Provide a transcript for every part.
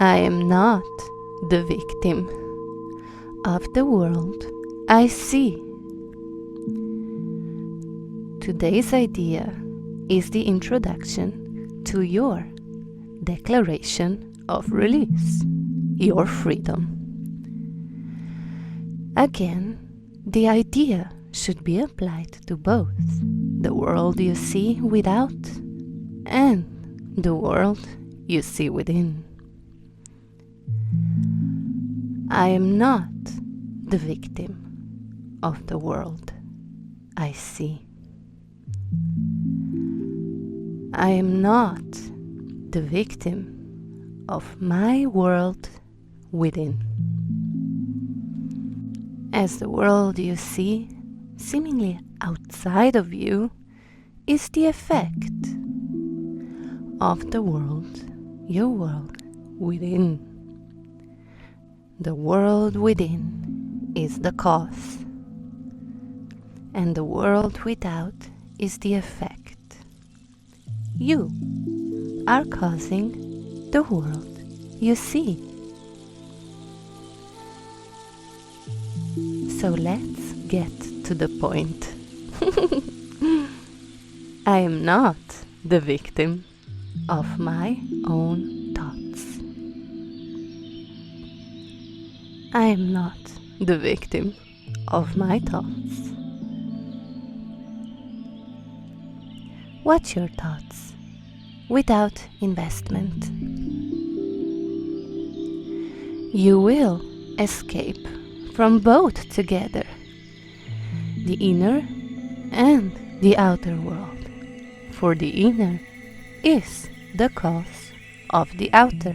I am not the victim of the world I see. Today's idea is the introduction to your declaration of release, your freedom. Again, the idea should be applied to both the world you see without and the world you see within. I am not the victim of the world I see. I am not the victim of my world within. As the world you see, seemingly outside of you, is the effect of the world, your world within. The world within is the cause, and the world without is the effect. You are causing the world you see. So let's get to the point. I am not the victim of my own thoughts. I am not the victim of my thoughts. Watch your thoughts without investment. You will escape from both together, the inner and the outer world, for the inner is the cause of the outer.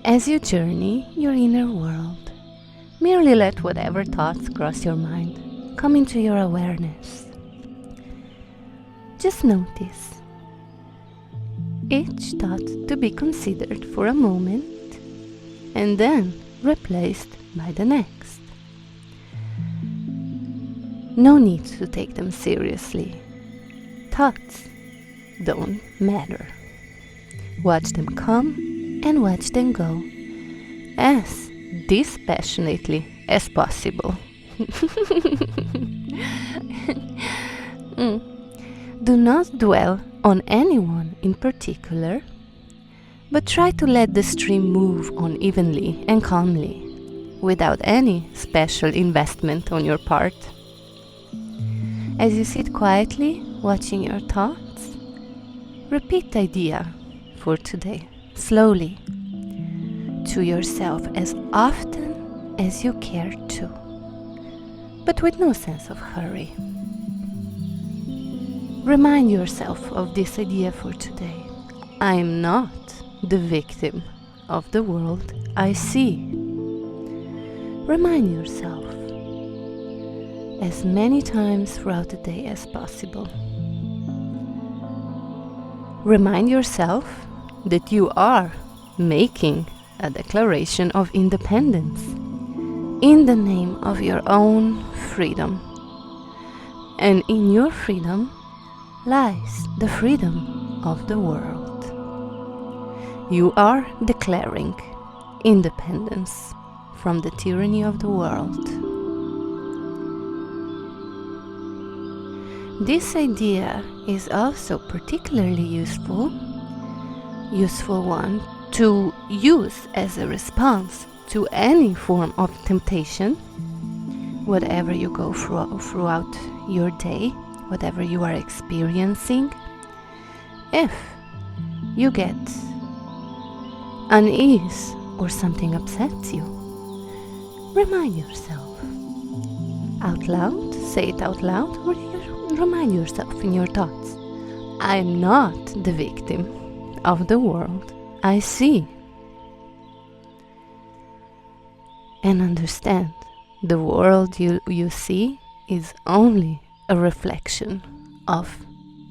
As you journey your inner world, merely let whatever thoughts cross your mind come into your awareness. Just notice each thought to be considered for a moment and then replaced by the next. No need to take them seriously. Thoughts don't matter. Watch them come and watch them go as dispassionately as possible. Do not dwell on anyone in particular, but try to let the stream move on evenly and calmly, without any special investment on your part. As you sit quietly watching your thoughts, repeat the idea for today, slowly, to yourself as often as you care to, but with no sense of hurry. Remind yourself of this idea for today. I am not the victim of the world I see. Remind yourself as many times throughout the day as possible. Remind yourself that you are making a declaration of independence in the name of your own freedom. And in your freedom lies the freedom of the world. You are declaring independence from the tyranny of the world. This idea is also particularly useful one to use as a response to any form of temptation, whatever you go throughout your day, whatever you are experiencing. If you get unease or something upsets you, remind yourself out loud, say it out loud, or remind yourself in your thoughts. I am not the victim of the world I see. And understand, the world you see is only a reflection of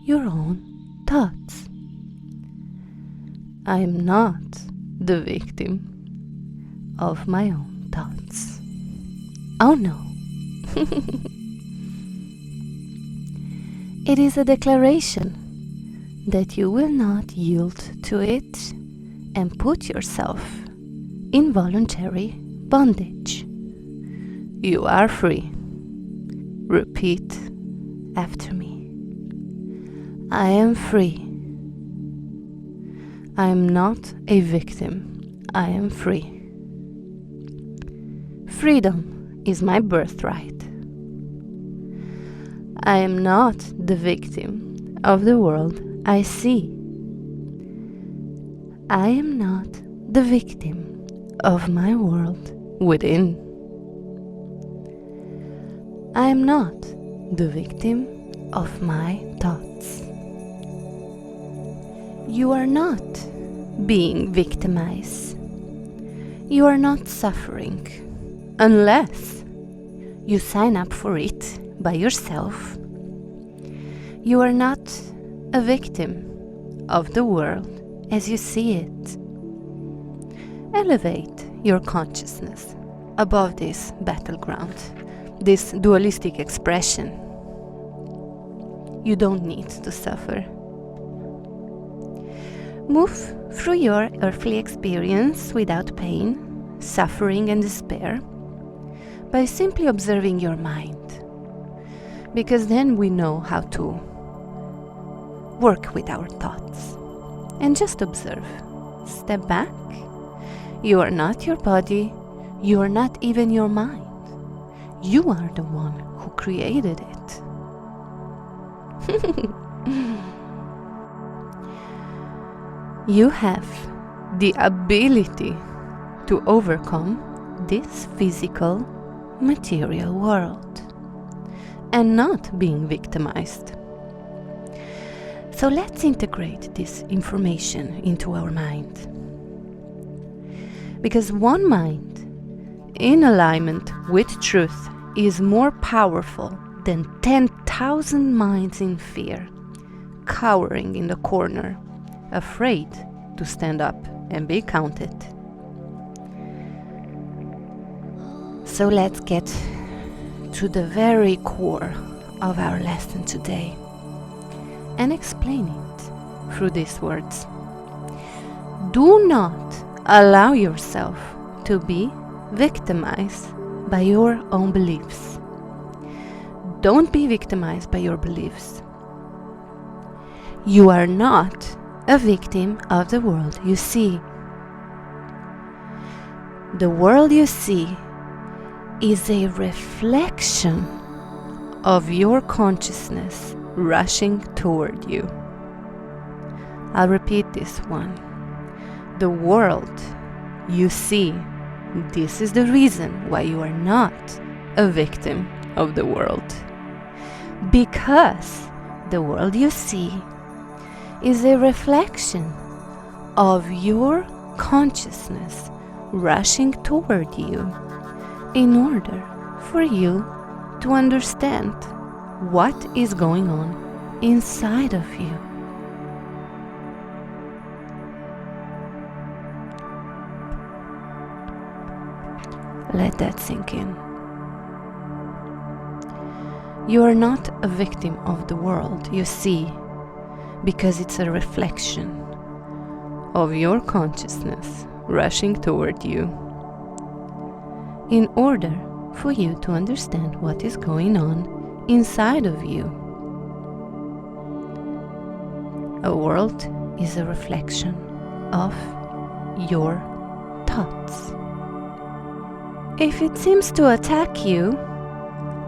your own thoughts. I am not the victim of my own thoughts. Oh no. It is a declaration that you will not yield to it and put yourself in voluntary bondage. You are free. Repeat after me. I am free. I am not a victim. I am free. Freedom is my birthright. I am not the victim of the world I see. I am not the victim of my world within. I am not the victim of my thoughts. You are not being victimized. You are not suffering unless you sign up for it by yourself. You are not a victim of the world as you see it. Elevate your consciousness above this battleground, this dualistic expression. You don't need to suffer. Move through your earthly experience without pain, suffering, and despair by simply observing your mind, because then we know how to work with our thoughts. And just observe. Step back. You are not your body. You are not even your mind. You are the one who created it. You have the ability to overcome this physical, material world and not being victimized. So let's integrate this information into our mind. Because one mind in alignment with truth is more powerful than 10,000 minds in fear, cowering in the corner, afraid to stand up and be counted. So let's get to the very core of our lesson today and explain it through these words. Do not allow yourself to be victimized by your own beliefs. Don't be victimized by your beliefs. You are not a victim of the world you see. The world you see is a reflection of your consciousness rushing toward you. I'll repeat this one. The world you see, this is the reason why you are not a victim of the world. Because the world you see is a reflection of your consciousness rushing toward you in order for you to understand what is going on inside of you. Let that sink in. You are not a victim of the world you see, because it's a reflection of your consciousness rushing toward you in order for you to understand what is going on inside of you. A world is a reflection of your thoughts. If it seems to attack you,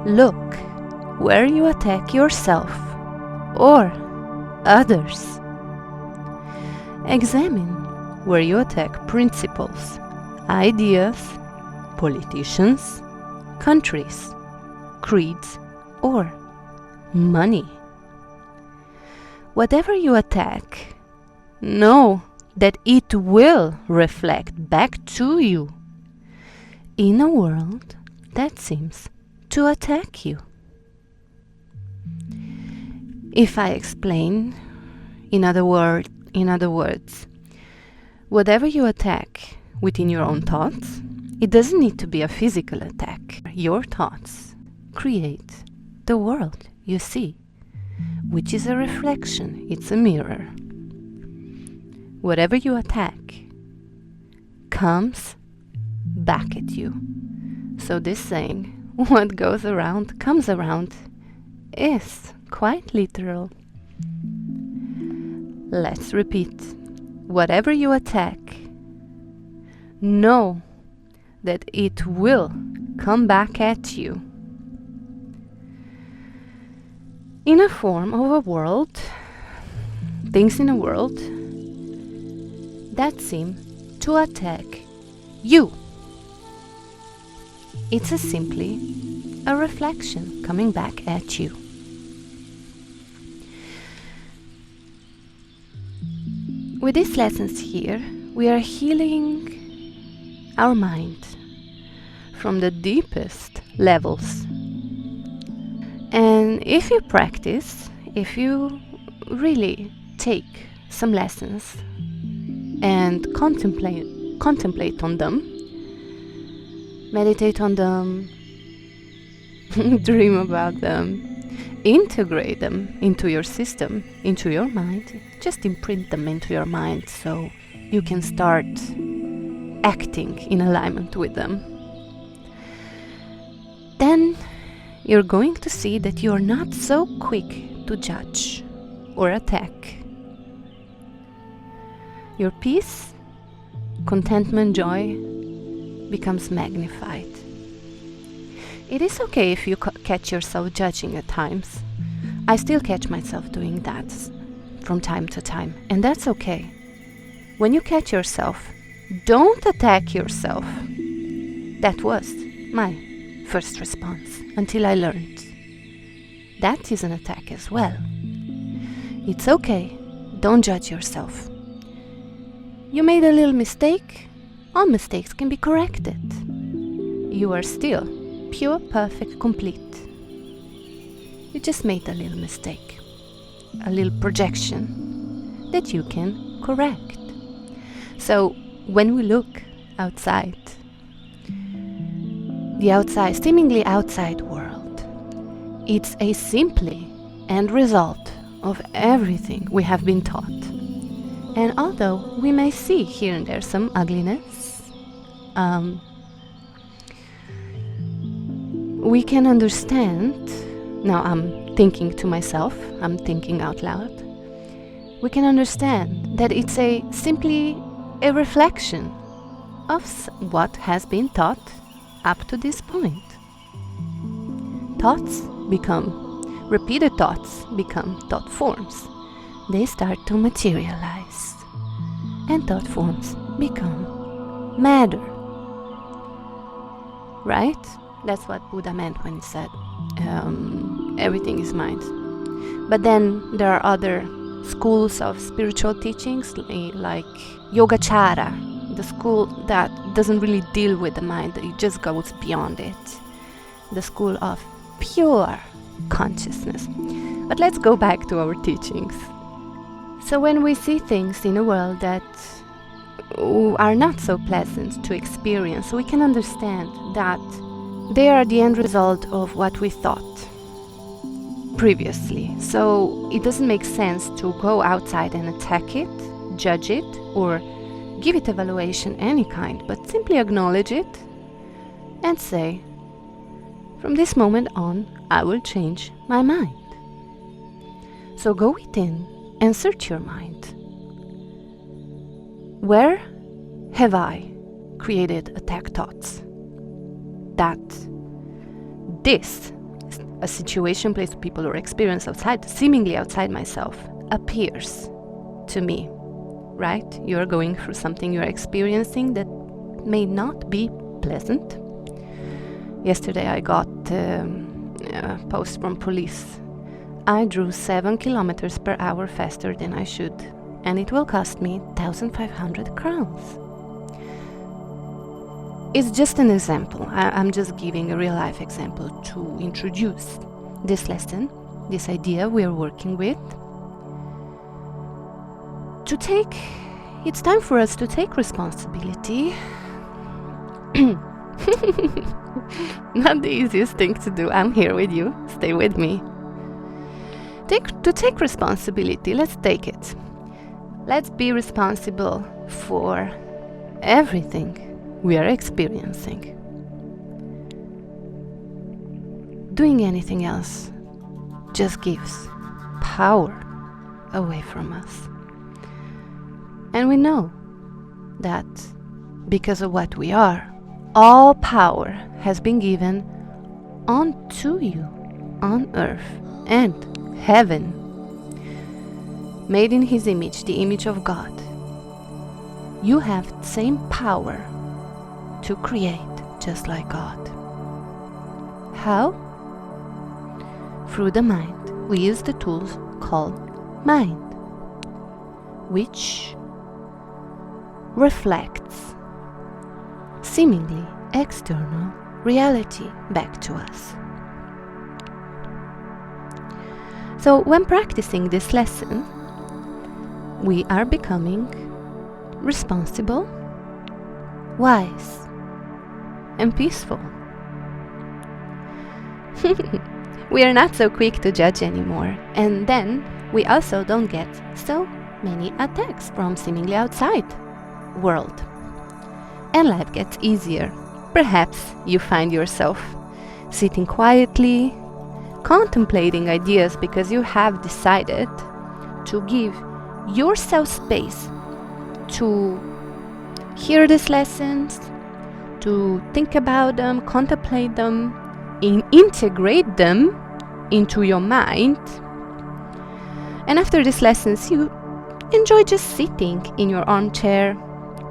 look where you attack yourself or others. Examine where you attack principles, ideas, politicians, countries, creeds, or money. Whatever you attack, know that it will reflect back to you in a world that seems to attack you. If I explain, in other words, whatever you attack within your own thoughts, it doesn't need to be a physical attack. Your thoughts create the world you see. which is a reflection, it's a mirror. Whatever you attack comes back at you. So this saying, what goes around comes around, is quite literal. Let's repeat. Whatever you attack, know that it will come back at you in a form of a world, things in a world that seem to attack you. It's simply a reflection coming back at you. With these lessons here, we are healing our mind from the deepest levels. And if you practice, if you really take some lessons and contemplate on them, meditate on them, dream about them, integrate them into your system, into your mind, just imprint them into your mind so you can start acting in alignment with them. Then you're going to see that you're not so quick to judge or attack. Your peace, contentment, joy becomes magnified. It is okay if you catch yourself judging at times. I still catch myself doing that from time to time, and that's okay. When you catch yourself, don't attack yourself. That was my first response until I learned that is an attack as well. It's okay, don't judge yourself. You made a little mistake, all mistakes can be corrected. You are still pure, perfect, complete. You just made a little mistake, a little projection that you can correct. So when we look outside, the outside, seemingly outside world, it's a simply end result of everything we have been taught. And although we may see here and there some ugliness, we can understand, now I'm thinking to myself, I'm thinking out loud, we can understand that it's simply a reflection of what has been taught up to this point. Thoughts become, repeated thoughts become thought forms. They start to materialize, and thought forms become matter. Right? That's what Buddha meant when he said everything is mind. But then there are other schools of spiritual teachings like Yogacara, the school that doesn't really deal with the mind, it just goes beyond it. The school of pure consciousness. But let's go back to our teachings. So when we see things in a world that are not so pleasant to experience, we can understand that they are the end result of what we thought previously. So it doesn't make sense to go outside and attack it, judge it, or give it evaluation any kind, but simply acknowledge it and say, from this moment on, I will change my mind. So go within and search your mind. Where have I created attack thoughts? That this, a situation, place, people, or experience outside, seemingly outside myself, appears to me, right? You're going through something, you're experiencing that may not be pleasant. Yesterday I got a post from police. I drove 7 kilometers per hour faster than I should, and it will cost me 1,500 crowns. It's just an example. I'm just giving a real-life example to introduce this lesson, this idea we are working with. It's time for us to take responsibility. Not the easiest thing to do. I'm here with you. Stay with me. take responsibility. Let's take it. Let's be responsible for everything we are experiencing. Doing anything else just gives power away from us. And we know that because of what we are, all power has been given unto you on earth and heaven, made in His image, the image of God. You have the same power to create just like God. How? Through the mind. We use the tools called mind, which reflects seemingly external reality back to us. So when practicing this lesson, we are becoming responsible, wise, and peaceful. We are not so quick to judge anymore, and then we also don't get so many attacks from seemingly outside world. And life gets easier. Perhaps you find yourself sitting quietly, contemplating ideas because you have decided to give yourself space to hear these lessons, to think about them, contemplate them, integrate them into your mind. And after these lessons, you enjoy just sitting in your armchair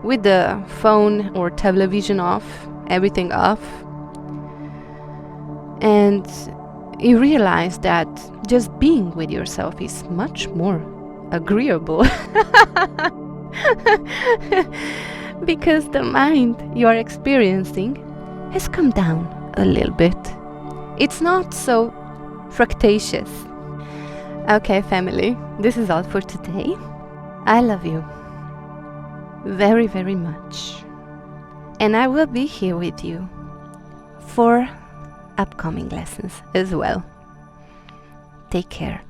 with the phone or television off, everything off, and you realize that just being with yourself is much more agreeable. Because the mind you are experiencing has come down a little bit. It's not so fractious. Okay, family, this is all for today. I love you very, very much. And I will be here with you for upcoming lessons as well. Take care.